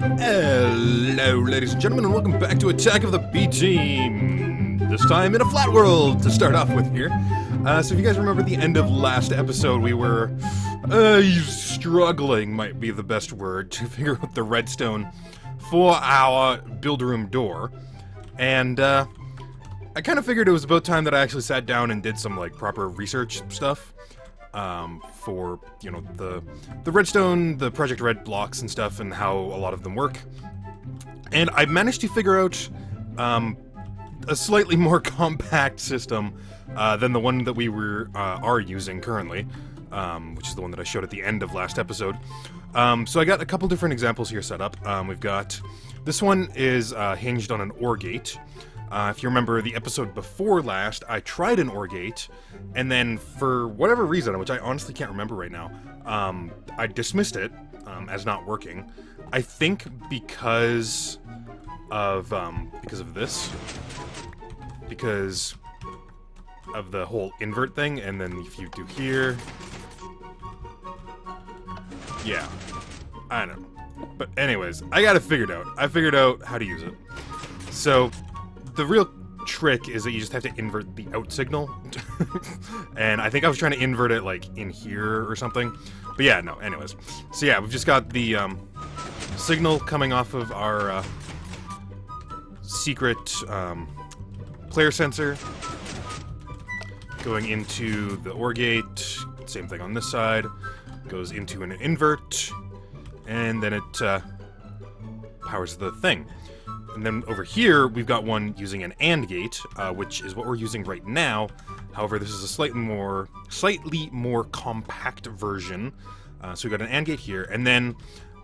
Hello, ladies and gentlemen, and welcome back to Attack of the B-Team! This time in a flat world to start off with here. So if you guys remember the end of last episode, we were, struggling might be the best word, to figure out the redstone for our build-room door. And, I kind of figured it was about time that I actually sat down and did some, like, proper research stuff. For, you know, the redstone, the Project Red blocks and stuff, and how a lot of them work. And I managed to figure out, a slightly more compact system, than the one that we are using currently, which is the one that I showed at the end of last episode. So I got a couple different examples here set up. We've got, this one is, hinged on an OR gate. If you remember the episode before last, I tried an OR gate, and then for whatever reason, which I honestly can't remember right now, I dismissed it as not working. I think because of this, because of the whole invert thing, and then if you do here, yeah, I don't know. But anyways, I got it figured out. I figured out how to use it. So the real trick is that you just have to invert the out signal. And I think I was trying to invert it, like, in here or something. But yeah, no, anyways. So yeah, we've just got the signal coming off of our secret player sensor, going into the OR gate. Same thing on this side. Goes into an invert, and then it powers the thing. And then over here, we've got one using an AND gate, which is what we're using right now. However, this is a slightly more compact version. So we've got an AND gate here, and then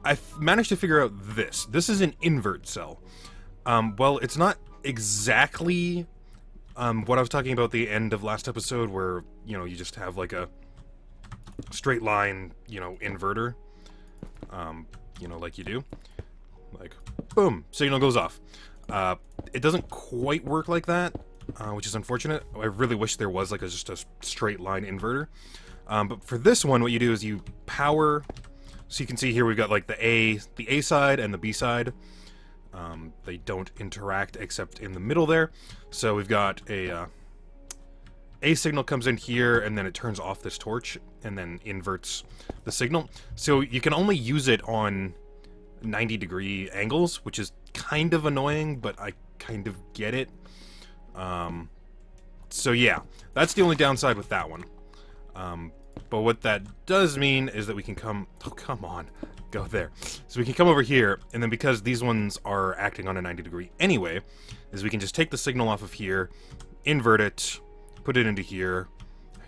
I've managed to figure out this. This is an invert cell. Well, it's not exactly what I was talking about at the end of last episode, where, you know, you just have like a straight line, you know, inverter. You know, like you do. Like, boom, signal goes off. It doesn't quite work like that, which is unfortunate. I really wish there was like just a straight line inverter. But for this one, what you do is you power. So you can see here we've got like the A side and the B side. They don't interact except in the middle there. So we've got a signal comes in here, and then it turns off this torch, and then inverts the signal. So you can only use it on 90-degree angles, which is kind of annoying, but I kind of get it. So yeah, that's the only downside with that one. But what that does mean is that we can come... Oh, come on. Go there. So we can come over here, and then because these ones are acting on a 90-degree anyway, is we can just take the signal off of here, invert it, put it into here,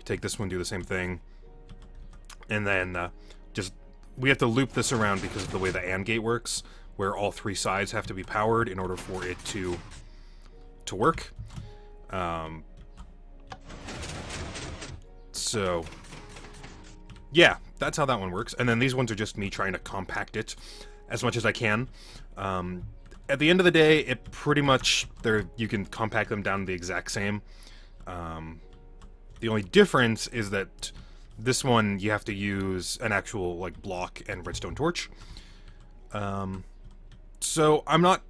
take this one, do the same thing, and then just... We have to loop this around because of the way the AND gate works, where all three sides have to be powered in order for it to work. So, yeah, that's how that one works. And then these ones are just me trying to compact it as much as I can. At the end of the day, it pretty much, you can compact them down to the exact same. The only difference is that this one, you have to use an actual, like, block and redstone torch. So I'm not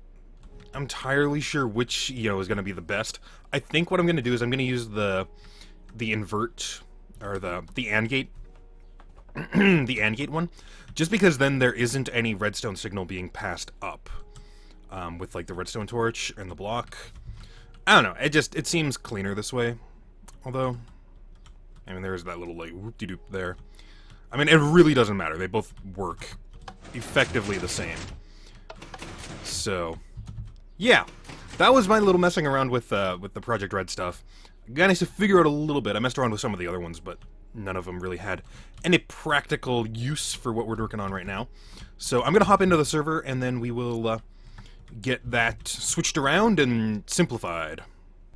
entirely sure which, you know, is going to be the best. I think what I'm going to do is I'm going to use the invert, or the AND gate, the AND gate one, just because then there isn't any redstone signal being passed up, with, like, the redstone torch and the block. I don't know, it seems cleaner this way, although... I mean, there's that little, like, whoop-de-doop there. I mean, it really doesn't matter. They both work effectively the same. So, yeah. That was my little messing around with the Project Red stuff. I managed to figure out a little bit. I messed around with some of the other ones, but none of them really had any practical use for what we're working on right now. So, I'm going to hop into the server, and then we will get that switched around and simplified.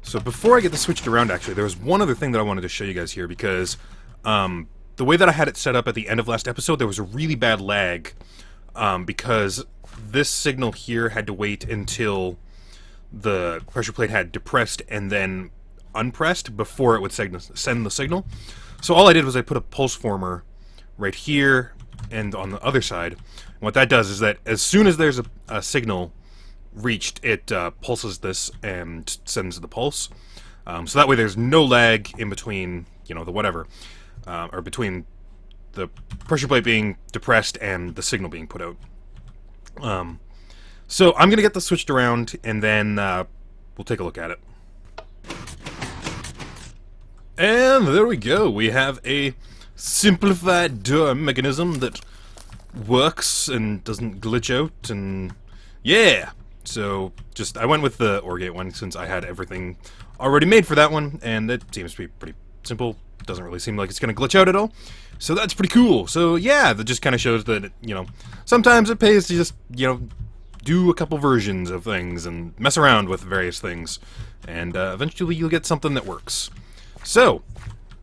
So before I get this switched around, actually, there was one other thing that I wanted to show you guys here, because the way that I had it set up at the end of last episode, there was a really bad lag, because this signal here had to wait until the pressure plate had depressed and then unpressed before it would send the signal. So all I did was I put a pulse former right here and on the other side, And what that does is that as soon as there's a signal reached, it pulses this and sends the pulse. So that way there's no lag in between, you know, the whatever, or between the pressure plate being depressed and the signal being put out. So I'm going to get this switched around, and then we'll take a look at it. And there we go. We have a simplified door mechanism that works and doesn't glitch out, and yeah. So I went with the OrGate one since I had everything already made for that one, and it seems to be pretty simple. Doesn't really seem like it's going to glitch out at all. So that's pretty cool. So yeah, that just kind of shows that, you know, sometimes it pays to just, you know, do a couple versions of things and mess around with various things, and eventually you'll get something that works. So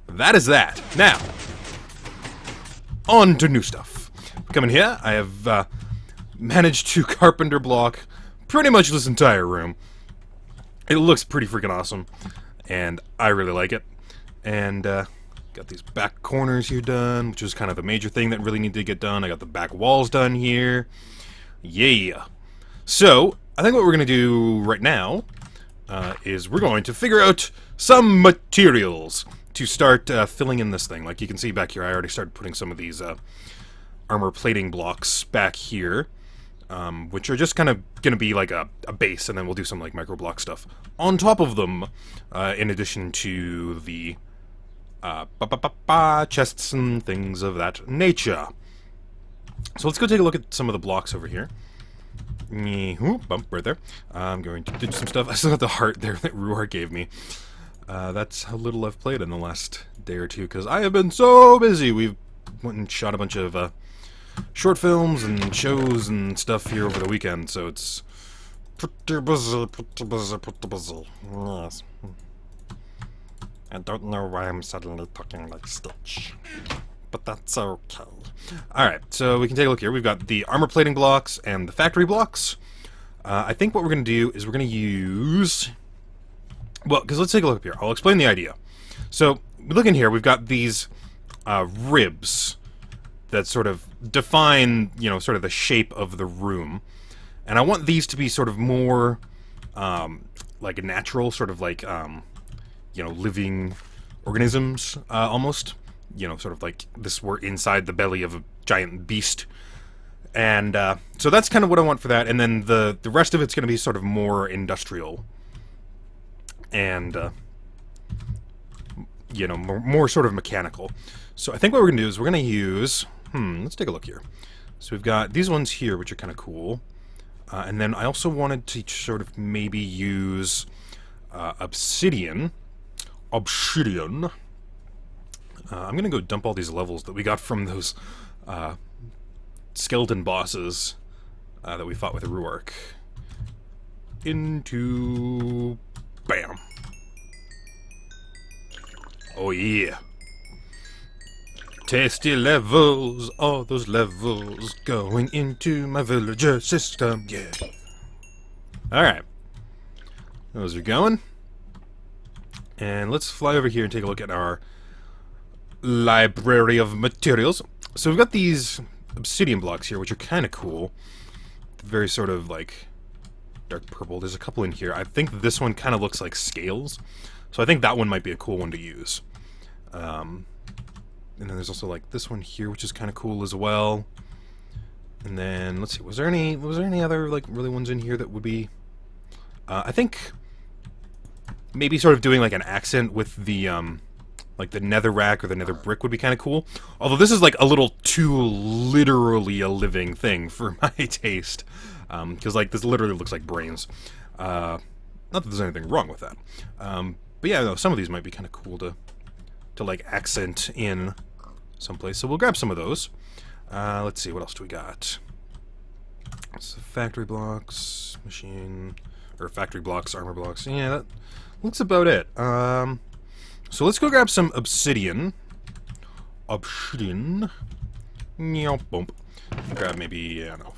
that is that. Now, on to new stuff. Coming here, I have managed to carpenter block pretty much this entire room. It looks pretty freaking awesome, and I really like it. And got these back corners here done, which is kind of the major thing that really needed to get done. I got the back walls done here. Yeah. So, I think what we're going to do right now is we're going to figure out some materials to start filling in this thing. Like you can see back here, I already started putting some of these armor plating blocks back here, which are just kind of going to be like a base, and then we'll do some like micro block stuff on top of them, in addition to the chests and things of that nature. So let's go take a look at some of the blocks over here. Bump right there. I'm going to do some stuff. I still got the heart there that Roar gave me. That's how little I've played in the last day or two, because I have been so busy. We've went and shot a bunch of short films and shows and stuff here over the weekend, so it's pretty busy, Yes. I don't know why I'm suddenly talking like Stitch, but that's okay. Alright, so we can take a look here. We've got the armor plating blocks and the factory blocks. I think what we're going to do is we're going to use... Well, because let's take a look up here. I'll explain the idea. So, look in here, we've got these ribs that sort of define, you know, sort of the shape of the room. And I want these to be sort of more like a natural, sort of like, you know, living organisms, almost. You know, sort of like this were inside the belly of a giant beast. And so that's kind of what I want for that. And then the rest of it's going to be sort of more industrial. And, you know, more sort of mechanical. So I think what we're going to do is we're going to use... let's take a look here. So we've got these ones here, which are kind of cool. And then I also wanted to sort of maybe use obsidian. I'm going to go dump all these levels that we got from those skeleton bosses that we fought with Ruark into... Bam. Oh yeah. Tasty levels, all those levels going into my villager system, yeah. Alright. Those are going. And let's fly over here and take a look at our library of materials. So we've got these obsidian blocks here, which are kind of cool. Very sort of like dark purple. There's a couple in here. I think this one kind of looks like scales. So I think that one might be a cool one to use. And then there's also like this one here, which is kind of cool as well. And then let's see, was there any other like really ones in here that would be? I think maybe sort of doing like an accent with the like the nether rack or the nether brick would be kind of cool. Although this is like a little too literally a living thing for my taste, because like this literally looks like brains. Not that there's anything wrong with that, but yeah, no, some of these might be kind of cool to like accent in someplace. So we'll grab some of those. Let's see, what else do we got? So factory blocks, machine, or factory blocks, armor blocks. Yeah, that looks about it. So let's go grab some obsidian. Obsidian. Bump. Grab maybe, I don't know,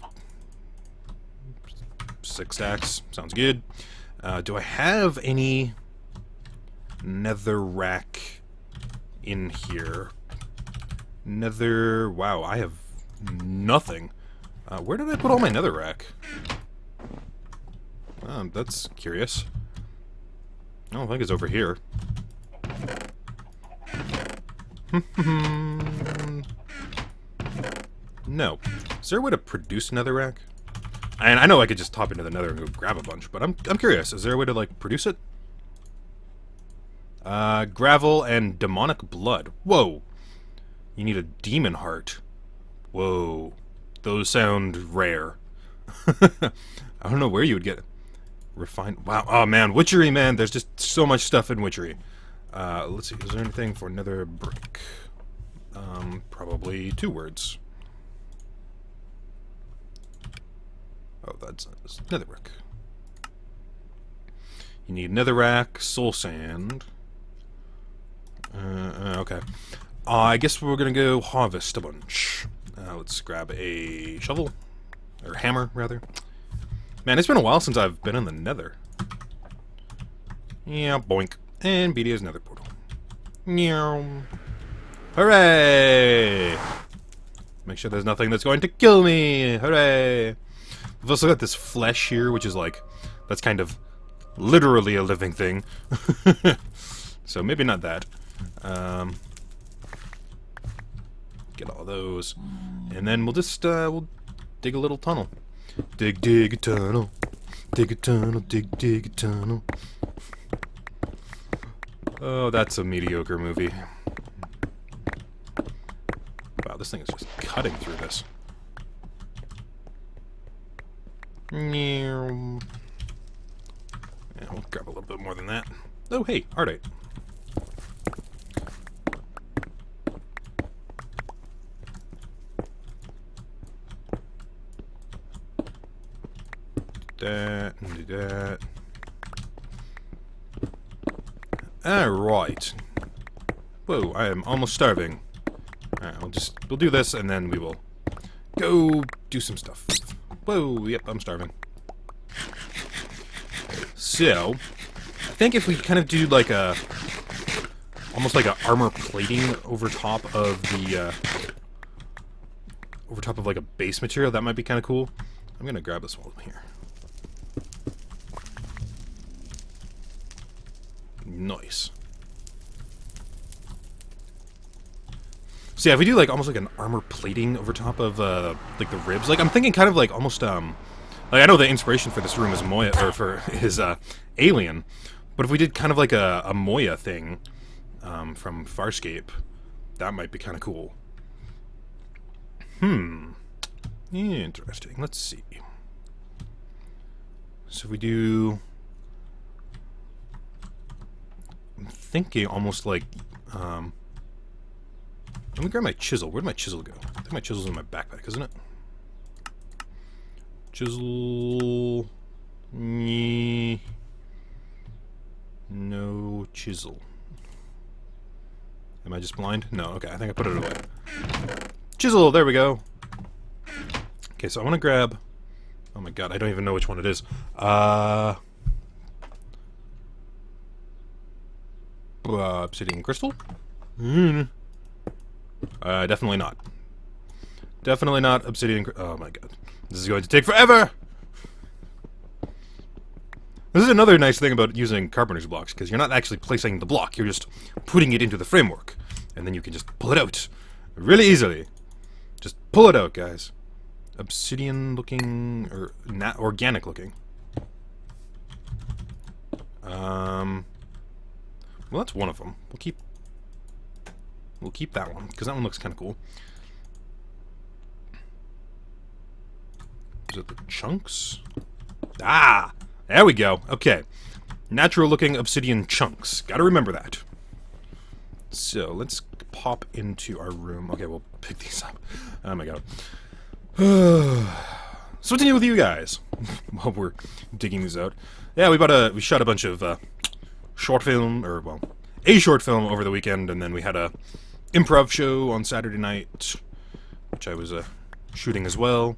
6 stacks. Sounds good. Do I have any nether rack in here? Nether... Wow, I have nothing. Where did I put all my netherrack? That's curious. I don't think it's over here. No. Is there a way to produce netherrack? And I know I could just hop into the nether and go grab a bunch, but I'm curious. Is there a way to, like, produce it? Gravel and demonic blood. Whoa! You need a demon heart. Whoa. Those sound rare. I don't know where you would get refined. Wow. Oh, man. Witchery, man. There's just so much stuff in witchery. Let's see. Is there anything for nether brick? Probably 2 words. Oh, that's netherrack. You need netherrack, soul sand. Okay. I guess we're gonna go harvest a bunch. Let's grab a shovel. Or hammer, rather. Man, it's been a while since I've been in the nether. Yeah, boink. And BDA's nether portal. Meow. Hooray! Make sure there's nothing that's going to kill me! Hooray! We've also got this flesh here, which is like, that's kind of literally a living thing. So maybe not that. Get all those. And then we'll just, we'll dig a little tunnel. Dig a tunnel. Dig a tunnel, dig a tunnel. Oh, that's a mediocre movie. Wow, this thing is just cutting through this. Yeah, we'll grab a little bit more than that. Oh, hey, Ardite. That, and do that. Alright. Whoa, I am almost starving. Alright, we'll do this and then we will go do some stuff. Whoa, yep, I'm starving. So, I think if we kind of do like a, almost like a armor plating over top of the, over top of like a base material, that might be kind of cool. I'm gonna grab this one here. Nice. So yeah, if we do like almost like an armor plating over top of like the ribs, like I'm thinking kind of like almost like I know the inspiration for this room is Moya, or for his Alien, but if we did kind of like a Moya thing from Farscape, that might be kind of cool. Interesting. Let's see. So if we do, I'm thinking almost like let me grab my chisel. Where'd my chisel go? I think my chisel's in my backpack, isn't it? Chisel. No chisel. Am I just blind? No, okay, I think I put it away. Chisel, there we go. Okay, so I want to grab, oh my god, I don't even know which one it is. Obsidian crystal? Definitely not. Definitely not obsidian. Oh my god. This is going to take forever! This is another nice thing about using carpenter's blocks, because you're not actually placing the block, you're just putting it into the framework. And then you can just pull it out really easily. Just pull it out, guys. Obsidian looking, or organic looking. Well, that's one of them. We'll keep that one, because that one looks kind of cool. Is it the chunks? Ah! There we go. Okay. Natural looking obsidian chunks. Gotta remember that. So, let's pop into our room. Okay, we'll pick these up. Oh my god. So what's new with you guys? While we're digging these out. Yeah, we shot a bunch of short film, or well, a short film over the weekend, and then we had a improv show on Saturday night, which I was shooting as well.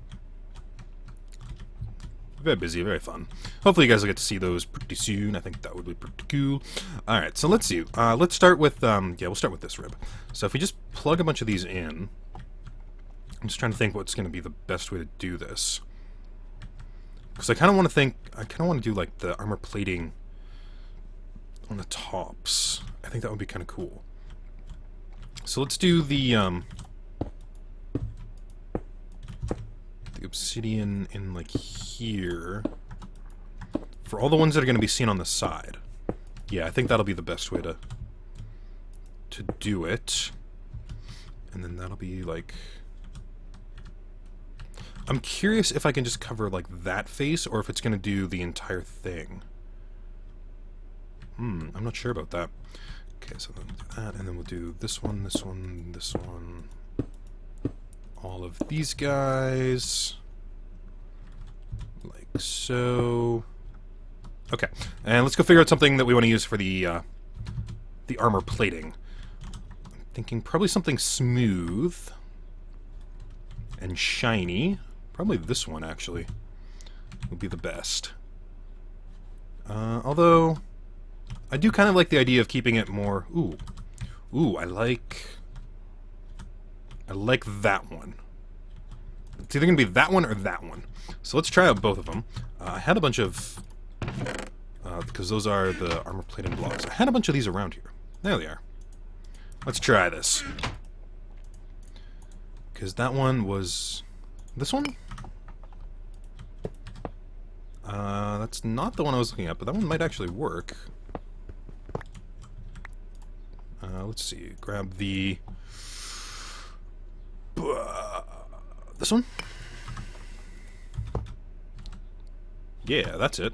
Very busy, very fun. Hopefully you guys will get to see those pretty soon. I think that would be pretty cool. Alright, so let's see. Let's start with, yeah, we'll start with this rib. So if we just plug a bunch of these in, I'm just trying to think what's going to be the best way to do this. Because I kind of want to do like the armor plating on the tops. I think that would be kind of cool. So let's do the obsidian in like here for all the ones that are going to be seen on the side. Yeah, I think that'll be the best way to do it. And then that'll be like... I'm curious if I can just cover like that face or if it's going to do the entire thing. I'm not sure about that. Okay, so then we'll do that, and then we'll do this one, this one, this one. All of these guys. Like so. Okay, and let's go figure out something that we want to use for the armor plating. I'm thinking probably something smooth and shiny. Probably this one, actually, would be the best. Although, I do kind of like the idea of keeping it more... Ooh, I like that one. It's either going to be that one or that one. So let's try out both of them. I had a bunch of... because those are the armor plating blocks. I had a bunch of these around here. There they are. Let's try this. Because that one was... This one? That's not the one I was looking at, but that one might actually work. Let's see. Grab the... this one? Yeah, that's it.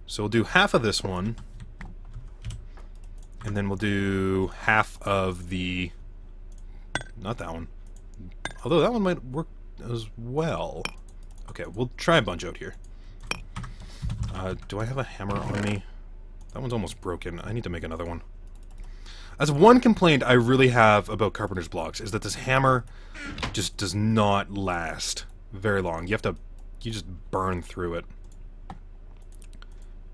So we'll do half of this one. And then we'll do half of the... Not that one. Although that one might work as well. Okay, we'll try a bunch out here. Do I have a hammer on me? That one's almost broken. I need to make another one. That's one complaint I really have about carpenter's blocks, is that this hammer just does not last very long. You just burn through it.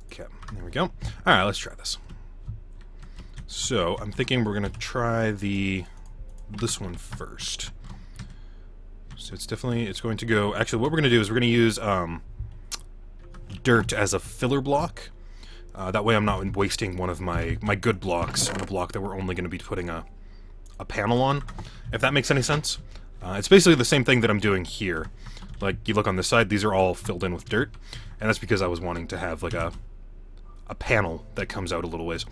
Okay, there we go. Alright, let's try this. So, I'm thinking we're gonna try this one first. So it's going to go... Actually, what we're going to do is we're going to use dirt as a filler block. That way I'm not wasting one of my good blocks on a block that we're only going to be putting a panel on, if that makes any sense. It's basically the same thing that I'm doing here. Like, you look on this side, these are all filled in with dirt, and that's because I was wanting to have, like, a panel that comes out a little ways.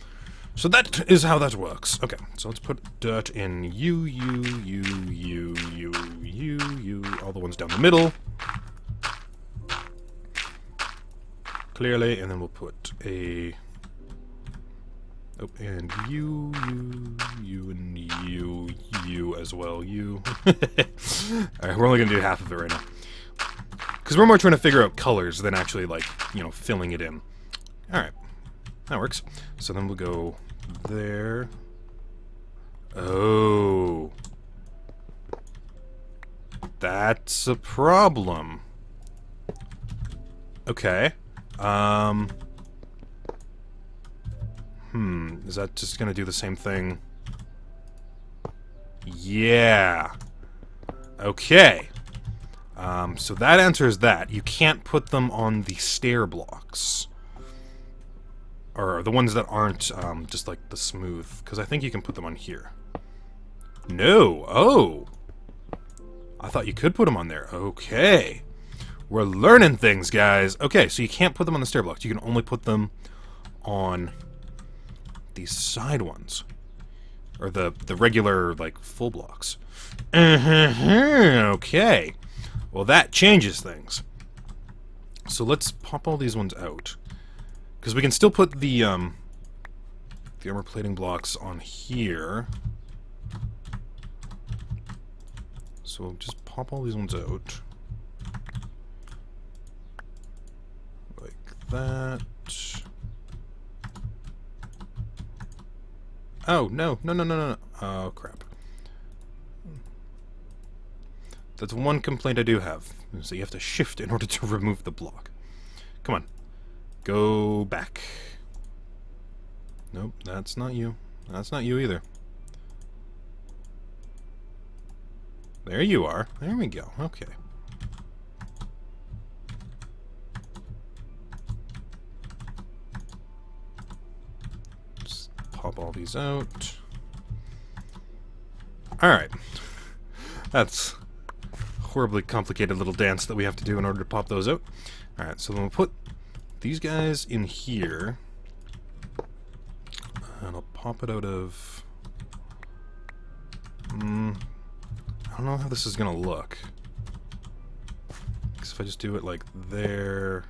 So that is how that works. Okay, so let's put dirt in you, all the ones down the middle. Clearly, and then we'll put a... Oh, and you, and you as well, you. Alright, we're only gonna do half of it right now. Because we're more trying to figure out colors than actually, like, you know, filling it in. Alright. That works. So then we'll go there. Oh. That's a problem. Okay. Is that just gonna do the same thing? Yeah. Okay. So that answers that. You can't put them on the stair blocks. Or the ones that aren't, just like the smooth. Because I think you can put them on here. No! Oh! I thought you could put them on there. Okay. We're learning things, guys. Okay, so you can't put them on the stair blocks. You can only put them on these side ones. Or the regular, like, full blocks. Okay. Well, that changes things. So let's pop all these ones out. Because we can still put the armor plating blocks on here. So we'll just pop all these ones out. Like that. Oh, no. No. Oh, crap. That's one complaint I do have. So you have to shift in order to remove the block. Come on. Go back. Nope, that's not you. That's not you either. There you are. There we go. Okay. Just pop all these out. Alright. That's a horribly complicated little dance that we have to do in order to pop those out. Alright, so then we'll put these guys in here. And I'll pop it out of... I don't know how this is gonna look. Because if I just do it like there...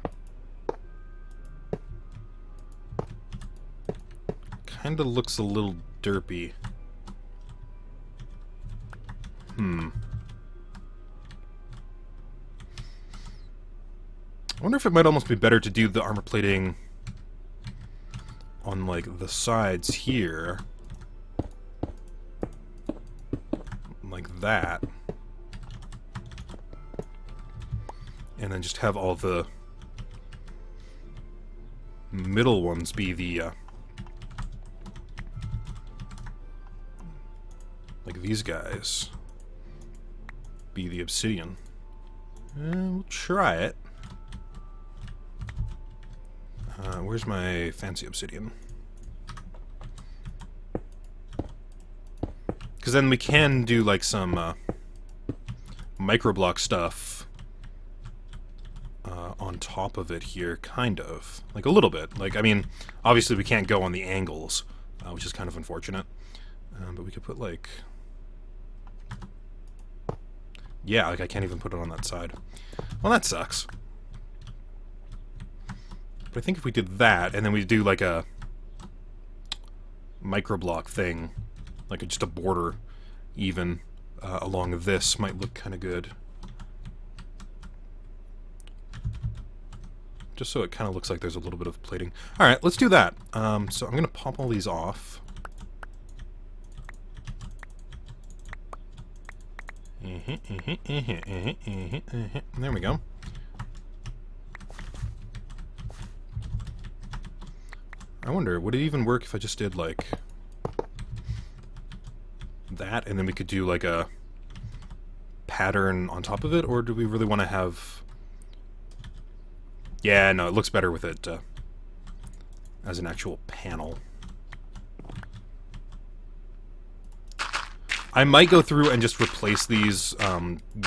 Kinda looks a little derpy. I wonder if it might almost be better to do the armor plating on, like, the sides here. Like that. And then just have all the middle ones be the, like these guys. Be the obsidian. We'll try it. Where's my fancy obsidian? Because then we can do like some microblock stuff on top of it here, kind of. Like a little bit. Like, I mean, obviously we can't go on the angles, which is kind of unfortunate. But we could put like... Yeah, like I can't even put it on that side. Well, that sucks. But I think if we did that, and then we do like a microblock thing, like just a border even along this, might look kind of good. Just so it kind of looks like there's a little bit of plating. Alright, let's do that. So I'm going to pop all these off. There we go. I wonder, would it even work if I just did, like, that, and then we could do, like, a pattern on top of it, or do we really want to have... Yeah, no, it looks better with it as an actual panel. I might go through and just replace these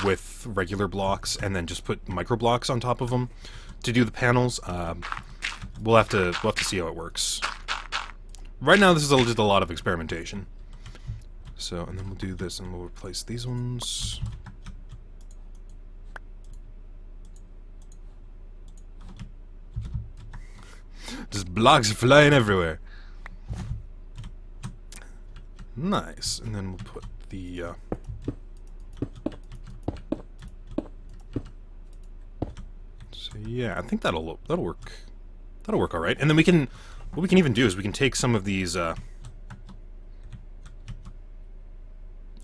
with regular blocks, and then just put micro blocks on top of them to do the panels. We'll have to see how it works. Right now, this is just a lot of experimentation. So, and then we'll do this, and we'll replace these ones. Just blocks flying everywhere. Nice. And then we'll put the... So yeah, I think that'll work. That'll work all right. And then we can... What we can even do is we can take some of these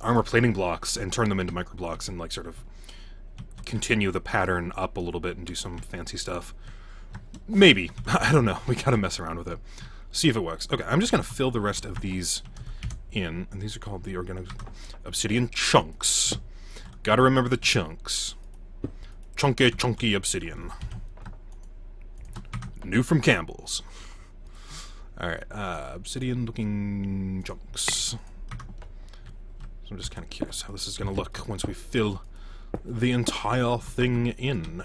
armor plating blocks and turn them into micro blocks and like sort of continue the pattern up a little bit and do some fancy stuff. Maybe. I don't know. We gotta mess around with it. See if it works. Okay, I'm just gonna fill the rest of these in, and these are called the organic obsidian chunks. Gotta remember the chunks. Chunky obsidian. New from Campbell's. Alright, obsidian looking chunks. So I'm just kind of curious how this is gonna look once we fill the entire thing in.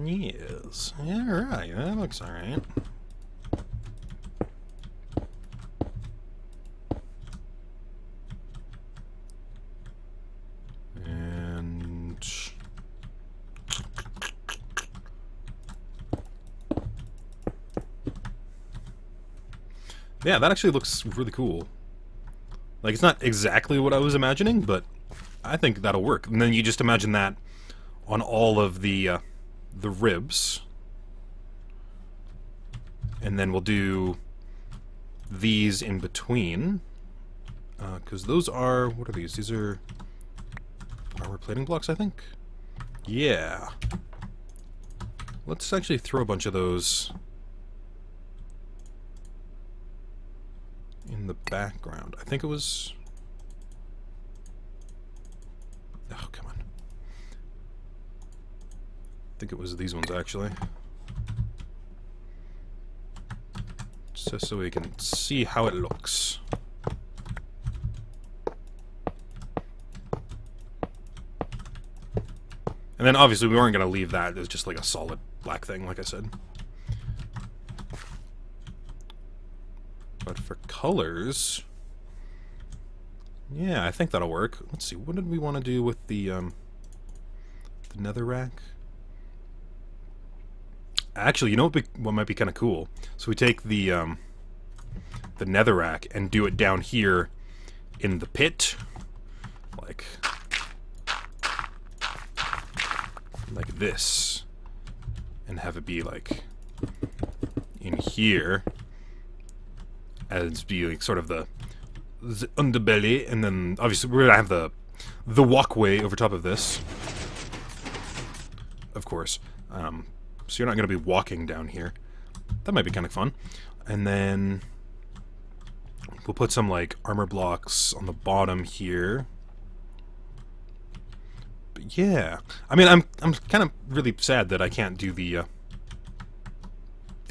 Yes. Yeah, right. That looks alright. And... yeah, that actually looks really cool. Like, it's not exactly what I was imagining, but I think that'll work. And then you just imagine that on all of the ribs. And then we'll do these in between. Because those are... what are these? These are armor plating blocks, I think? Yeah. Let's actually throw a bunch of those in the background. I think it was... think it was these ones, actually. Just so we can see how it looks. And then, obviously, we weren't going to leave that as just like a solid black thing, like I said. But for colors... yeah, I think that'll work. Let's see, what did we want to do with the netherrack? Actually, you know what might be kind of cool? So we take the netherrack and do it down here in the pit. Like this. And have it be, like, in here. As being sort of the underbelly, and then obviously we're gonna have the walkway over top of this, of course. So you're not gonna be walking down here. That might be kind of fun. And then we'll put some like armor blocks on the bottom here. But yeah, I mean, I'm kind of really sad that I can't do the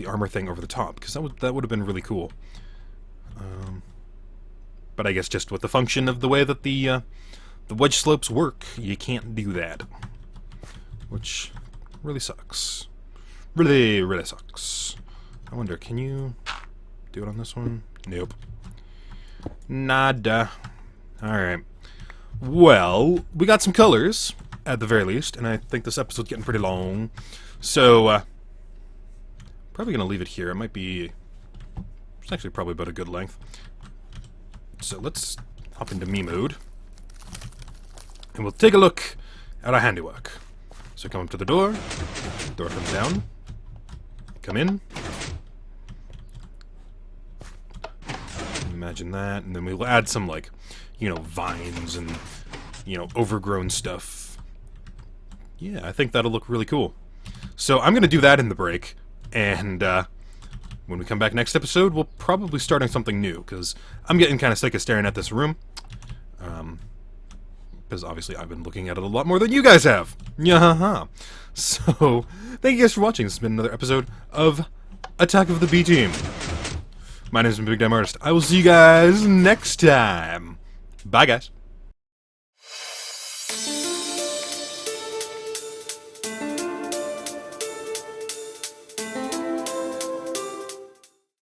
armor thing over the top, because that would have been really cool. But I guess just with the function of the way that the wedge slopes work, you can't do that. Which really sucks. Really, really sucks. I wonder, can you do it on this one? Nope. Nada. Alright. Well, we got some colors, at the very least, and I think this episode's getting pretty long. So, probably gonna leave it here. It might be... it's actually probably about a good length. So let's hop into me mode, and we'll take a look at our handiwork. So come up to the door comes down, come in, imagine that, and then we'll add some, like, you know, vines and, you know, overgrown stuff. Yeah, I think that'll look really cool. So I'm gonna do that in the break, and when we come back next episode, we'll probably start on something new, because I'm getting kind of sick of staring at this room. Because obviously I've been looking at it a lot more than you guys have. Yeah. So, thank you guys for watching. This has been another episode of Attack of the B-Team. My name is Big Damn Artist. I will see you guys next time. Bye, guys.